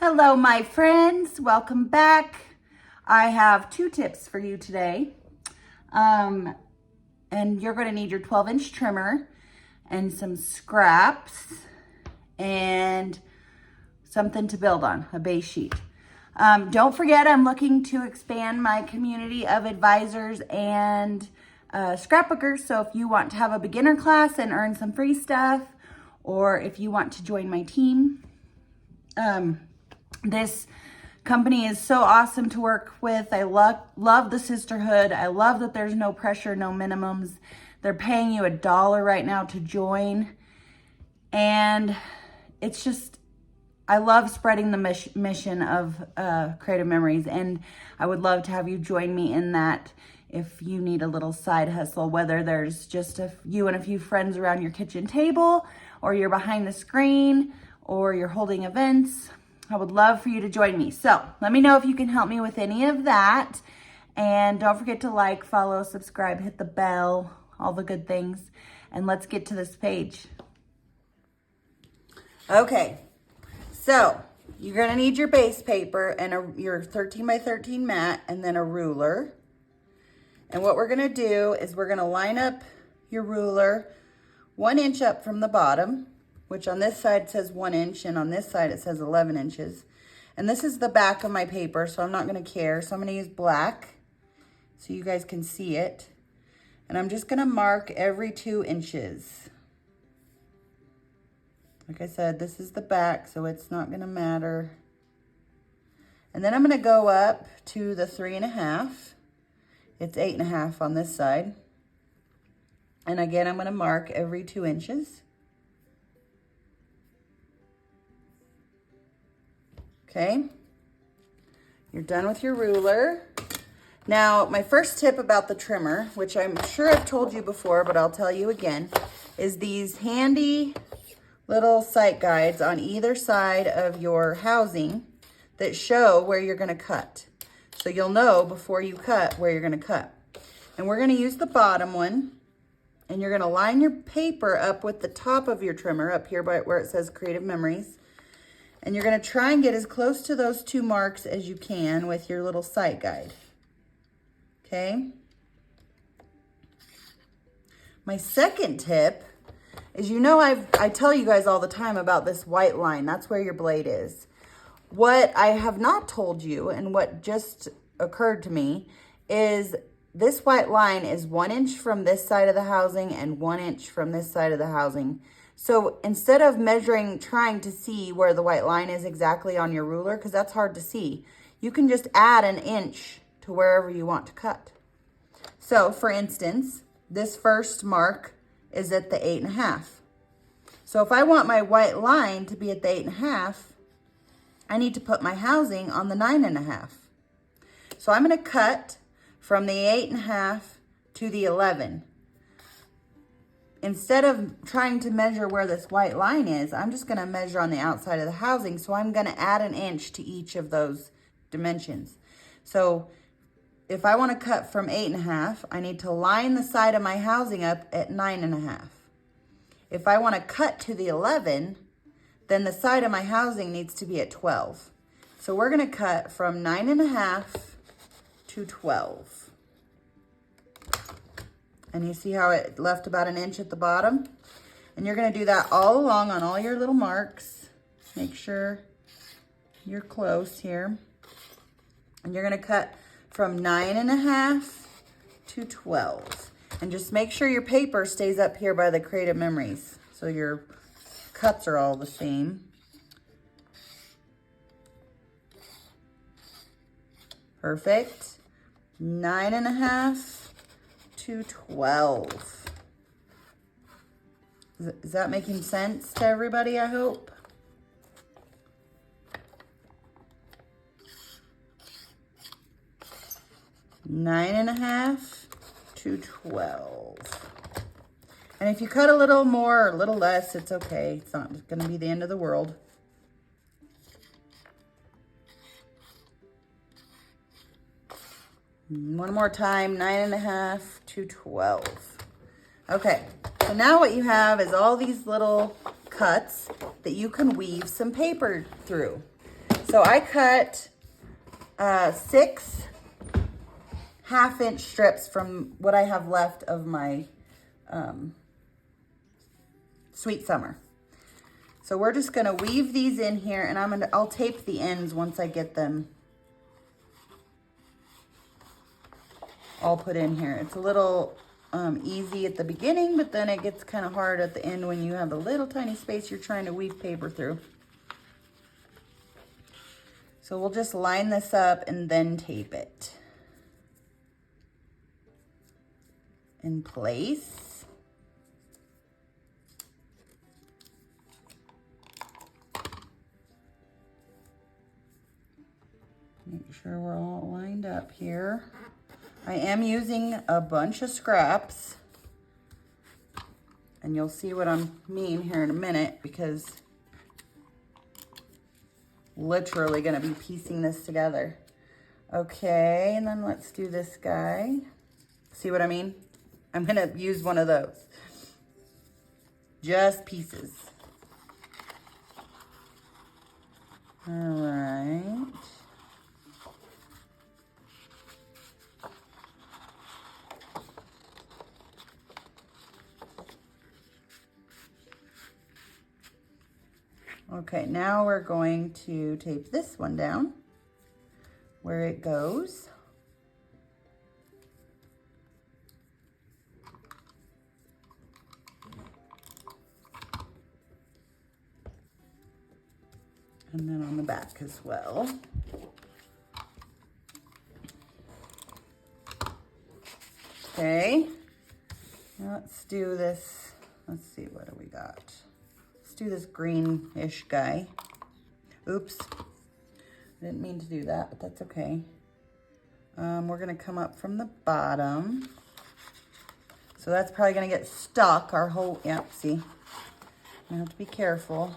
Hello, my friends. Welcome back. I have 2 tips for you today. And you're going to need your 12-inch trimmer and some scraps and something to build on, a base sheet. Don't forget, I'm looking to expand my community of advisors and scrapbookers. So if you want to have a beginner class and earn some free stuff, or if you want to join my team, this company is so awesome to work with. I love the sisterhood. I love that there's no pressure, no minimums. They're paying you $1 right now to join. And it's just, I love spreading the mission of Creative Memories. And I would love to have you join me in that if you need a little side hustle, whether there's just you and a few friends around your kitchen table, or you're behind the screen, or you're holding events. I would love for you to join me. So let me know if you can help me with any of that. And don't forget to like, follow, subscribe, hit the bell, all the good things. And let's get to this page. Okay, so you're gonna need your base paper and your 13 by 13 mat, and then a ruler. And what we're gonna do is we're gonna line up your ruler 1 inch up from the bottom, which on this side says 1 inch, and on this side it says 11 inches. And this is the back of my paper, so I'm not gonna care. So I'm gonna use black so you guys can see it. And I'm just gonna mark every 2 inches. Like I said, this is the back, so it's not gonna matter. And then I'm gonna go up to the 3.5. It's 8.5 on this side. And again, I'm gonna mark every 2 inches. Okay, you're done with your ruler. Now, my first tip about the trimmer, which I'm sure I've told you before, but I'll tell you again, is these handy little sight guides on either side of your housing that show where you're gonna cut. So you'll know before you cut where you're gonna cut. And we're gonna use the bottom one, and you're gonna line your paper up with the top of your trimmer up here by where it says Creative Memories. And you're gonna try and get as close to those 2 marks as you can with your little sight guide, okay? My second tip is, you know, I tell you guys all the time about this white line. That's where your blade is. What I have not told you, and what just occurred to me, is this white line is 1 inch from this side of the housing and 1 inch from this side of the housing. So instead of measuring, trying to see where the white line is exactly on your ruler, because that's hard to see, you can just add 1 inch to wherever you want to cut. So for instance, this first mark is at the 8.5. So if I want my white line to be at the 8.5, I need to put my housing on the 9.5. So I'm gonna cut from the 8.5 to the 11. Instead of trying to measure where this white line is, I'm just gonna measure on the outside of the housing. So I'm gonna add 1 inch to each of those dimensions. So if I wanna cut from 8.5, I need to line the side of my housing up at 9.5. If I wanna cut to the 11, then the side of my housing needs to be at 12. So we're gonna cut from 9.5 to 12. And you see how it left about 1 inch at the bottom? And you're gonna do that all along on all your little marks. Make sure you're close here. And you're gonna cut from 9.5 to 12. And just make sure your paper stays up here by the Creative Memories, so your cuts are all the same. Perfect. 9.5 to 12. Is that making sense to everybody, I hope? 9.5 to 12. And if you cut a little more or a little less, it's okay. It's not gonna be the end of the world. One more time, 9.5 to 12. Okay, so now what you have is all these little cuts that you can weave some paper through. So I cut 6 1/2-inch strips from what I have left of my Sweet Summer. So we're just gonna weave these in here, and I'll tape the ends once I get them all put in here. It's a little easy at the beginning, but then it gets kind of hard at the end when you have a little tiny space you're trying to weave paper through. So we'll just line this up and then tape it in place. Make sure we're all lined up here. I am using a bunch of scraps, and you'll see what I mean here in a minute, because literally gonna be piecing this together. Okay, and then let's do this guy. See what I mean? I'm gonna use one of those. Just pieces. All right. Okay, now we're going to tape this one down where it goes. And then on the back as well. Okay, now let's do this. Let's see, what do we got? Let's do this greenish guy. Oops, I didn't mean to do that, but that's okay. We're gonna come up from the bottom. So that's probably gonna get stuck, our whole, yep, see. I have to be careful.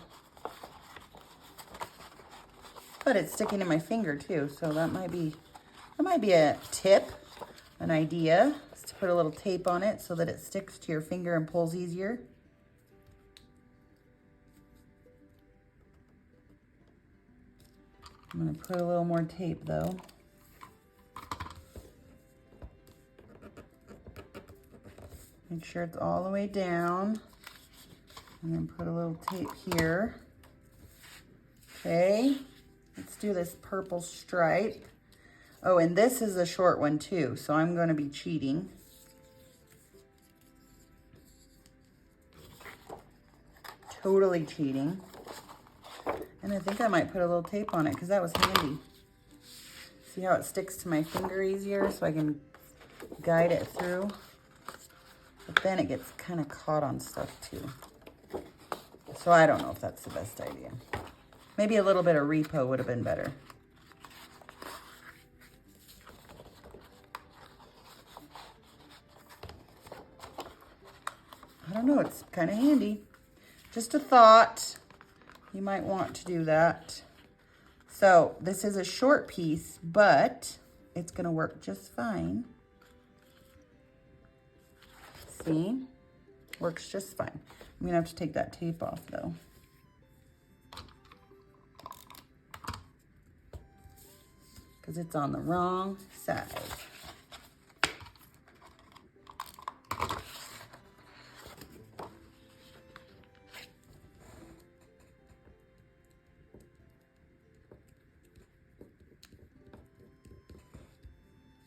But it's sticking to my finger too, so that might be a tip, an idea, is to put a little tape on it so that it sticks to your finger and pulls easier. I'm gonna put a little more tape though. Make sure it's all the way down. And then put a little tape here. Okay. Let's do this purple stripe. Oh, and this is a short one too, so I'm going to be cheating. Totally cheating. And I think I might put a little tape on it because that was handy. See how it sticks to my finger easier so I can guide it through? But then it gets kind of caught on stuff too. So I don't know if that's the best idea. Maybe a little bit of repo would have been better. I don't know, it's kind of handy. Just a thought, you might want to do that. So this is a short piece, but it's gonna work just fine. See, works just fine. I'm gonna have to take that tape off though. Because it's on the wrong side.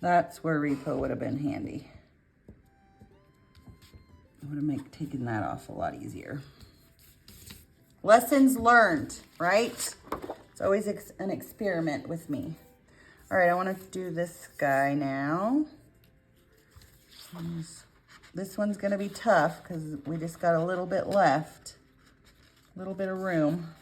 That's where repo would have been handy. I would have taken that off a lot easier. Lessons learned, right? It's always an experiment with me. All right, I want to do this guy now. This one's going to be tough because we just got a little bit left, a little bit of room.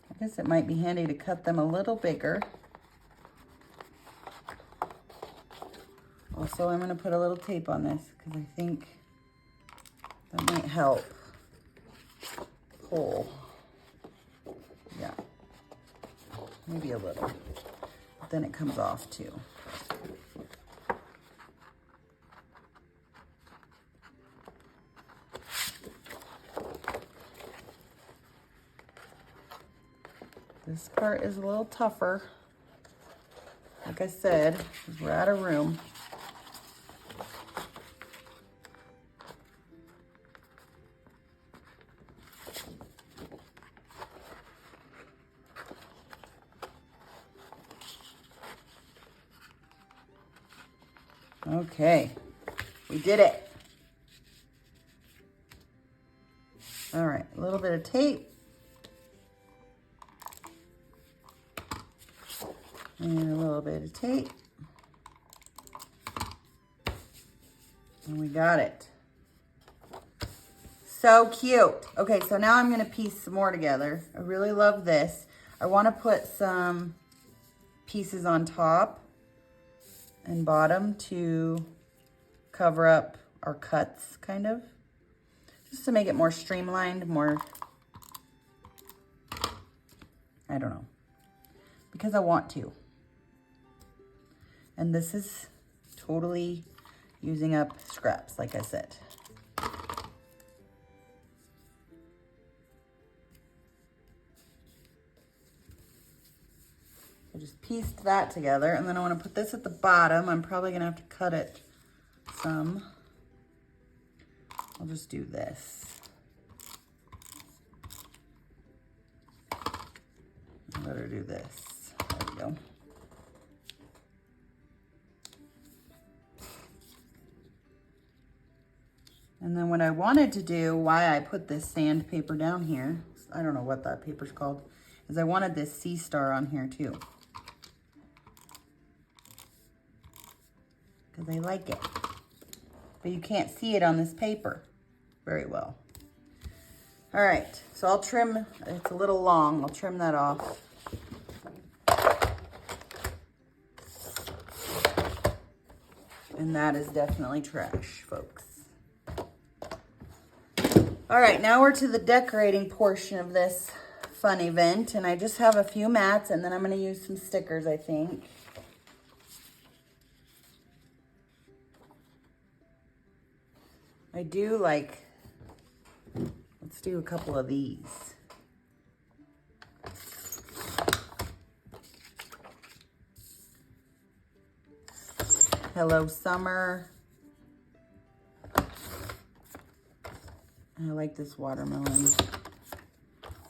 I guess it might be handy to cut them a little bigger. Also, I'm going to put a little tape on this because I think that might help pull. Yeah, maybe a little. But then it comes off too. This part is a little tougher. Like I said, 'cause we're out of room. Okay, we did it. All right, a little bit of tape. And a little bit of tape. And we got it. So cute. Okay, so now I'm gonna piece some more together. I really love this. I wanna put some pieces on top and bottom to cover up our cuts, kind of. Just to make it more streamlined, more, I don't know, because I want to. And this is totally using up scraps, like I said. So just pieced that together, and then I want to put this at the bottom. I'm probably gonna have to cut it some. I'll just do this. I better do this. There we go. And then what I wanted to do, why I put this sandpaper down here, I don't know what that paper's called, is I wanted this sea star on here too. Because I like it. But you can't see it on this paper very well. All right, so I'll trim, it's a little long, I'll trim that off. And that is definitely trash, folks. All right, now we're to the decorating portion of this fun event, and I just have a few mats, and then I'm gonna use some stickers, I think. I do like, let's do a couple of these. Hello, summer. I like this watermelon.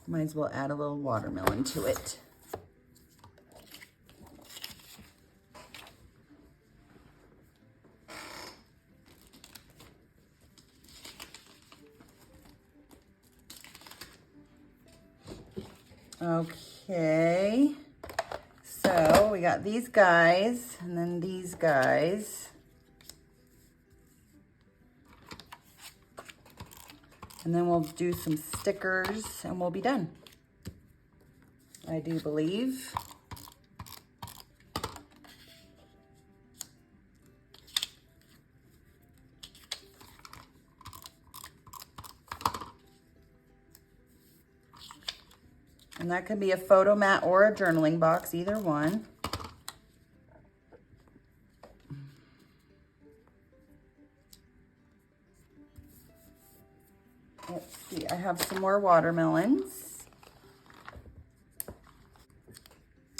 Might as well add a little watermelon to it. Okay, so we got these guys and then these guys. And then we'll do some stickers and we'll be done. I do believe. And that could be a photo mat or a journaling box, either one. Let's see, I have some more watermelons.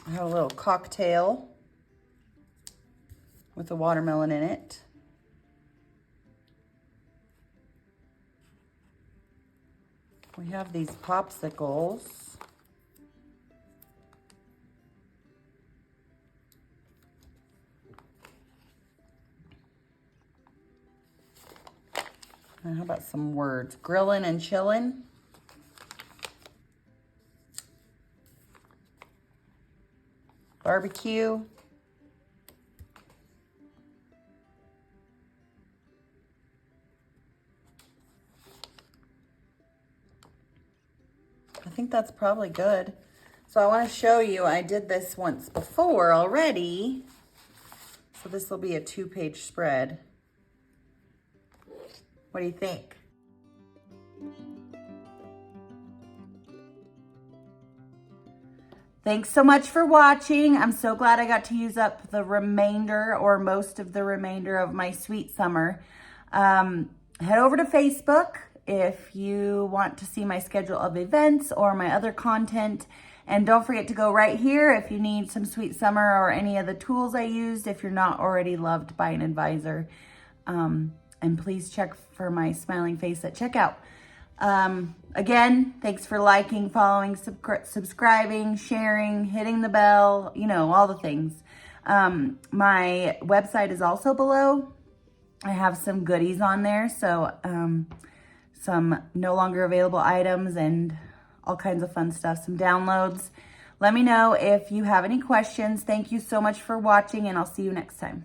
I have a little cocktail with a watermelon in it. We have these popsicles. And how about some words? Grillin' and chillin'. Barbecue. I think that's probably good. So I want to show you, I did this once before already. So this will be a 2-page spread. What do you think? Thanks so much for watching. I'm so glad I got to use up the remainder or most of the remainder of my sweet summer. Head over to Facebook if you want to see my schedule of events or my other content. And don't forget to go right here if you need some Sweet Summer or any of the tools I used if you're not already loved by an advisor. And please check for my smiling face at checkout. Again, thanks for liking, following, subscribing, sharing, hitting the bell, you know, all the things. My website is also below. I have some goodies on there. So, some no longer available items and all kinds of fun stuff, some downloads. Let me know if you have any questions. Thank you so much for watching, and I'll see you next time.